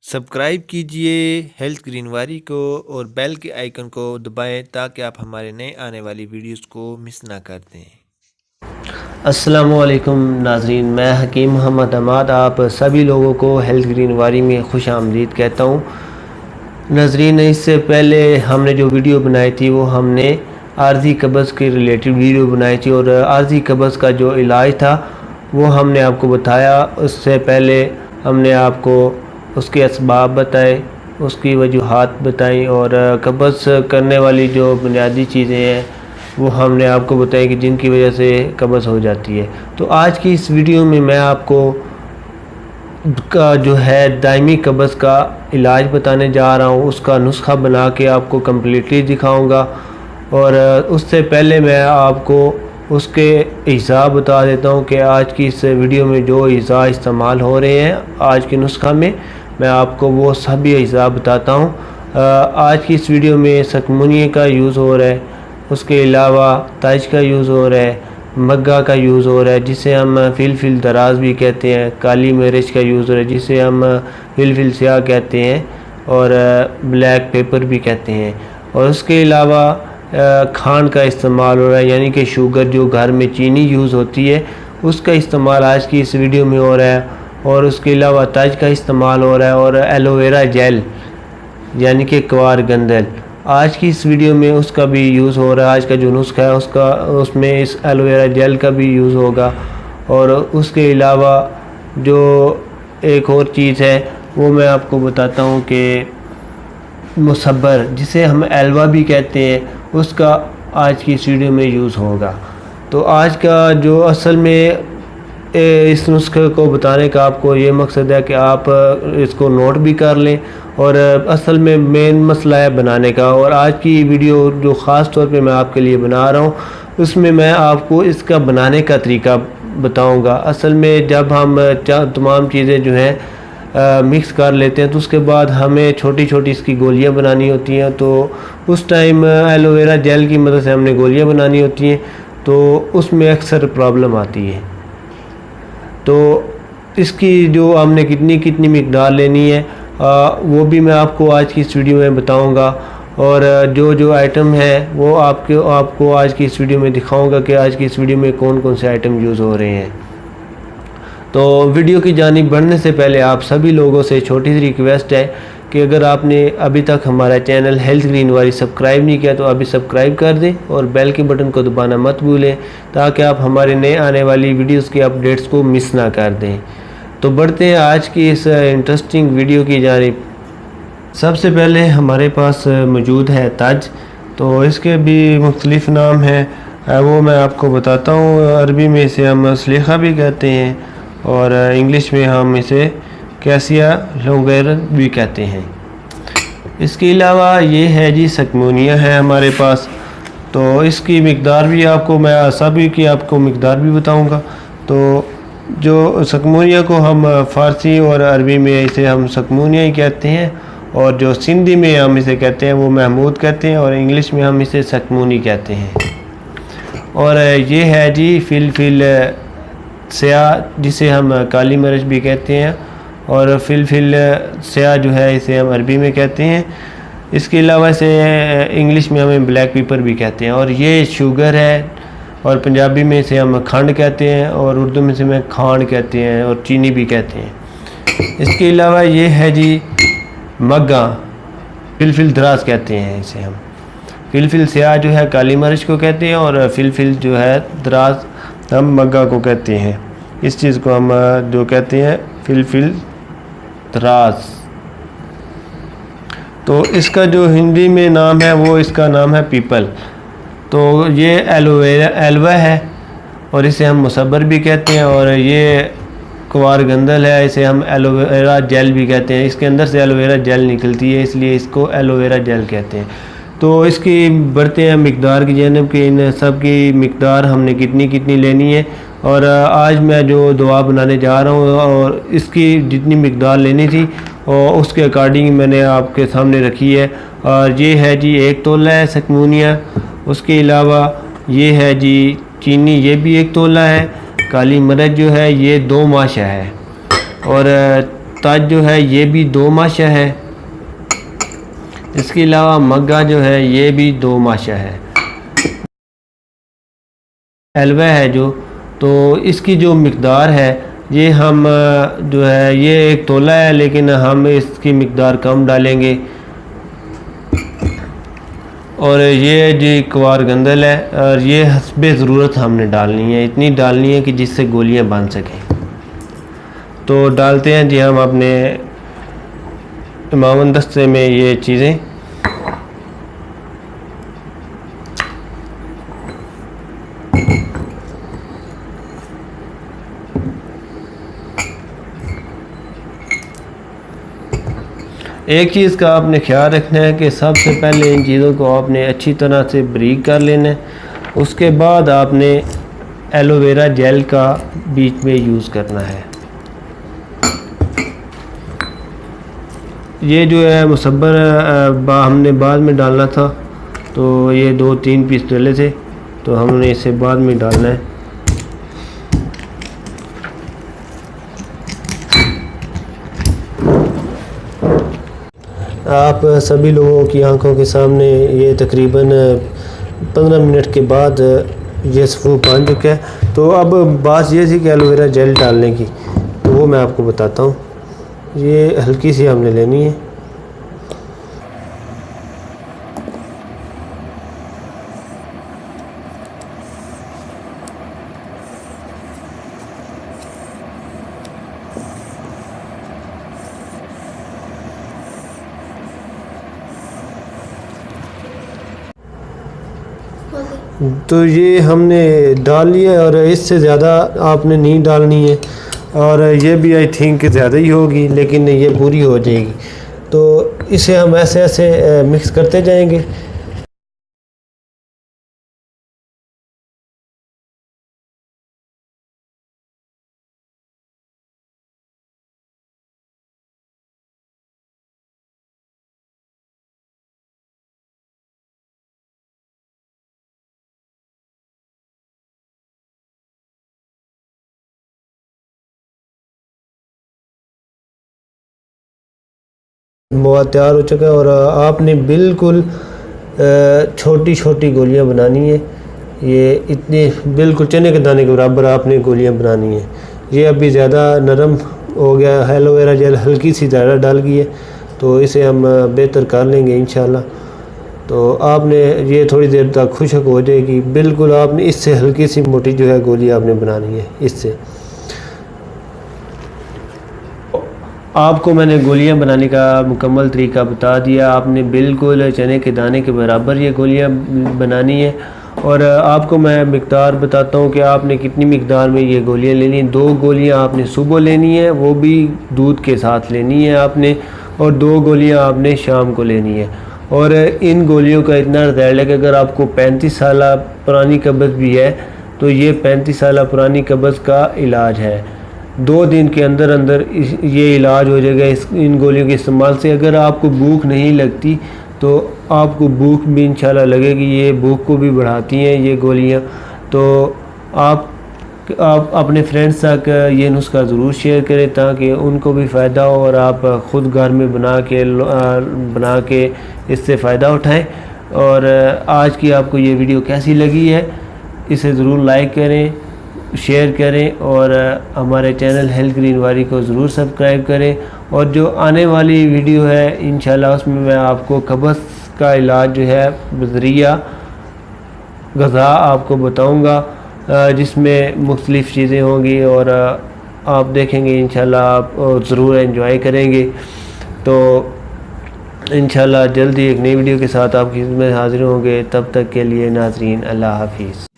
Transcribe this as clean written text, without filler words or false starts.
Subscribe कीजिए health ग्रीनवारी को और बेल के आइकन को दबाएं ताकि आप हमारे नए आने वाली वीडियोस को मिस ना कर दें। अस्सलामुअलैकुम नाज़रीन, मैं हकीम मोहम्मद अहमद आप सभी लोगों को हेल्थ ग्रीनवारी में खुश आमदीद कहता हूँ। नाज़रीन, इससे पहले हमने जो वीडियो बनाई थी वो हमने आर्जी कब्ज़ के रिलेटेड वीडियो बनाई थी और आर्जी कब्ज़ का जो इलाज था वो हमने आपको बताया। उससे पहले हमने आपको उसके असबाब बताए, उसकी वजूहात बताई और कब्ज़ करने वाली जो बुनियादी चीज़ें हैं वो हमने आपको बताया कि जिनकी वजह से कब्ज़ हो जाती है। तो आज की इस वीडियो में मैं आपको का जो है दायमी कब्ज़ का इलाज बताने जा रहा हूँ, उसका नुस्खा बना के आपको कम्प्लीटली दिखाऊंगा। और उससे पहले मैं आपको उसके अज़ा बता देता हूँ कि आज की इस वीडियो में जो अज़ा इस्तेमाल हो रहे हैं आज के नुस्खा में, मैं आपको वो सभी अज़ा बताता हूँ। आज की इस वीडियो में सकमुनिये का यूज़ हो रहा है, उसके अलावा ताज का यूज़ हो रहा है, मग्गा का यूज़ हो रहा है जिसे हम फिल दराज भी कहते हैं, काली मिर्च का यूज़ हो रहा है जिसे हम फिल स्याह कहते हैं और ब्लैक पेपर भी कहते हैं। और उसके अलावा खांड का इस्तेमाल हो रहा है, यानी कि शुगर जो घर में चीनी यूज़ होती है उसका इस्तेमाल आज की इस वीडियो में हो रहा है। और उसके अलावा ताज का इस्तेमाल हो रहा है और एलोवेरा जेल यानी कि क्वार गंदल आज की इस वीडियो में उसका भी यूज़ हो रहा है। आज का जो नुस्खा है उसमें इस एलोवेरा जेल का भी यूज़ होगा। और उसके अलावा जो एक और चीज़ है वो मैं आपको बताता हूँ कि मुसब्बर जिसे हम एलवा भी कहते हैं उसका आज की इस वीडियो में यूज़ होगा। तो आज का जो असल में इस नुस्खे को बताने का आपको ये मकसद है कि आप इसको नोट भी कर लें और असल में मेन मसला है बनाने का। और आज की वीडियो जो ख़ास तौर पे मैं आपके लिए बना रहा हूँ उसमें मैं आपको इसका बनाने का तरीका बताऊँगा। असल में जब हम तमाम चीज़ें जो हैं मिक्स कर लेते हैं तो उसके बाद हमें छोटी छोटी इसकी गोलियाँ बनानी होती हैं, तो उस टाइम एलोवेरा जेल की मदद से हमने गोलियाँ बनानी होती हैं, तो उसमें अक्सर प्रॉब्लम आती है। तो इसकी जो हमने कितनी कितनी मिकदार लेनी है वो भी मैं आपको आज की इस वीडियो में बताऊंगा। और जो आइटम है वो आपको आज की इस वीडियो में दिखाऊंगा कि आज की इस वीडियो में कौन कौन से आइटम यूज़ हो रहे हैं। तो वीडियो की जानिब बढ़ने से पहले आप सभी लोगों से छोटी सी रिक्वेस्ट है कि अगर आपने अभी तक हमारा चैनल हेल्थ ग्रीनवारी सब्सक्राइब नहीं किया तो अभी सब्सक्राइब कर दें और बेल के बटन को दबाना मत भूलें ताकि आप हमारे नए आने वाली वीडियोस की अपडेट्स को मिस ना कर दें। तो बढ़ते हैं आज की इस इंटरेस्टिंग वीडियो की जानिब। सबसे पहले हमारे पास मौजूद है ताज। तो इसके भी मुख्तलिफ़ नाम हैं, वो मैं आपको बताता हूँ। अरबी में इसे हम सलीखा भी कहते हैं और इंग्लिश में हम इसे कैसिया लोंगेर भी कहते हैं। इसके अलावा ये है जी सकमुनिया है हमारे पास। तो इसकी मिकदार भी आपको मैं सभी की आपको मिकदार भी बताऊंगा। तो जो सकमुनिया को हम फ़ारसी और अरबी में इसे हम सकमुनिया ही कहते हैं और जो सिंधी में हम इसे कहते हैं वो महमूद कहते हैं और इंग्लिश में हम इसे सकमुनी कहते हैं। और ये है जी फिल स्याह जिसे हम काली मिर्च भी कहते हैं और फिल स्याह जो है इसे हम अरबी में कहते हैं। इसके अलावा इसे इंग्लिश में हमें ब्लैक पेपर भी कहते हैं। और ये शुगर है और पंजाबी में इसे हम खंड कहते हैं और उर्दू में इसे में खांड कहते हैं और चीनी भी कहते हैं। इसके अलावा ये है जी मग्गा, फिल दराज कहते हैं इसे हम। फिल स्याह जो है काली मिर्च को कहते हैं और फिल जो है दराज हम मग्गा को कहते हैं। इस चीज़ को हम जो कहते हैं फिल दराज। तो इसका जो हिंदी में नाम है वो इसका नाम है पीपल। तो ये एलवा है और इसे हम मुसब्बर भी कहते हैं। और ये क्वार गंदल है, इसे हम एलोवेरा जेल भी कहते हैं। इसके अंदर से एलोवेरा जेल निकलती है इसलिए इसको एलोवेरा जेल कहते हैं। तो इसकी बढ़ते हैं मिकदार की जानब कि इन सब की मिकदार हमने कितनी कितनी लेनी है। और आज मैं जो दवा बनाने जा रहा हूँ और इसकी जितनी मिकदार लेनी थी और उसके अकॉर्डिंग मैंने आपके सामने रखी है। और ये है जी 1 तोला है सकमुनिया। उसके अलावा ये है जी चीनी, ये भी 1 तोला है। काली मिर्च जो है ये 2 माशा है। और तज जो है ये भी 2 माशा है। इसके अलावा मग्गा जो है ये भी 2 माशा है। हलवा है जो, तो इसकी जो मिकदार है ये हम जो है ये 1 तोला है, लेकिन हम इसकी मिकदार कम डालेंगे। और ये जी कवार गंदल है और ये हस्बे ज़रूरत हमने डालनी है, इतनी डालनी है कि जिससे गोलियां बन सकें। तो डालते हैं जी हम अपने इमामन दस्ते में ये चीज़ें। एक चीज़ का आपने ख्याल रखना है कि सबसे पहले इन चीज़ों को आपने अच्छी तरह से बारीक कर लेना है। उसके बाद आपने एलोवेरा जेल का बीच में यूज़ करना है। ये जो है मुसब्बर हमने बाद में डालना था, तो ये 2-3 पीस डले थे, तो हमने इसे बाद में डालना है। आप सभी लोगों की आंखों के सामने ये तकरीबन 15 मिनट के बाद ये सफ़ू बन चुका है। तो अब बात ये थी कि एलोवेरा जेल डालने की, तो वो मैं आपको बताता हूँ। ये हल्की सी हमने लेनी है। तो ये हमने डाल लिया और इससे ज़्यादा आपने नहीं डालनी है, और ये भी आई थिंक ज़्यादा ही होगी, लेकिन ये पूरी हो जाएगी। तो इसे हम ऐसे ऐसे मिक्स करते जाएंगे। बहुत तैयार हो चुका है और आपने बिल्कुल छोटी छोटी गोलियां बनानी है। ये इतनी बिल्कुल चने के दाने के बराबर आपने गोलियां बनानी है। ये अभी ज़्यादा नरम हो गया, एलोवेरा जेल हल्की सी ज़्यादा डाल गई है, तो इसे हम बेहतर कर लेंगे इंशाल्लाह। तो आपने ये थोड़ी देर तक खुशक हो जाएगी। बिल्कुल आपने इससे हल्की सी मोटी जो है गोली आपने बनानी है। इससे आपको मैंने गोलियां बनाने का मुकम्मल तरीका बता दिया। आपने बिल्कुल चने के दाने के बराबर ये गोलियां बनानी है। और आपको मैं मिकदार बताता हूँ कि आपने कितनी मिकदार में ये गोलियां लेनी है। 2 गोलियां आपने सुबह लेनी है, वो भी दूध के साथ लेनी है आपने, और 2 गोलियां आपने शाम को लेनी है। और इन गोलियों का इतना रिजल्ट है कि अगर आपको 35 साल पुरानी कब्ज़ भी है, तो ये 35 साल पुरानी कब्ज़ का इलाज है। 2 दिन के अंदर अंदर ये इलाज हो जाएगा इन गोलियों के इस्तेमाल से। अगर आपको भूख नहीं लगती तो आपको भूख भी इंशाल्लाह लगेगी। ये भूख को भी बढ़ाती हैं ये गोलियां। तो आप अपने फ्रेंड्स तक ये नुस्खा ज़रूर शेयर करें ताकि उनको भी फ़ायदा हो और आप ख़ुद घर में बना के इससे फ़ायदा उठाएं। और आज की आपको ये वीडियो कैसी लगी है, इसे ज़रूर लाइक करें, शेयर करें, और हमारे चैनल हेल्थ ग्रीनवारी को ज़रूर सब्सक्राइब करें। और जो आने वाली वीडियो है इंशाल्लाह उसमें मैं आपको कब्ज़ का इलाज जो है बज़रिया ग़ज़ा आपको बताऊंगा, जिसमें मुख्तलिफ़ चीज़ें होंगी और आप देखेंगे इंशाल्लाह आप ज़रूर एंजॉय करेंगे। तो इंशाल्लाह जल्दी एक नई वीडियो के साथ आपकी खिदमत में हाज़िर होंगे। तब तक के लिए नाज़रीन अल्लाह हाफ़िज़।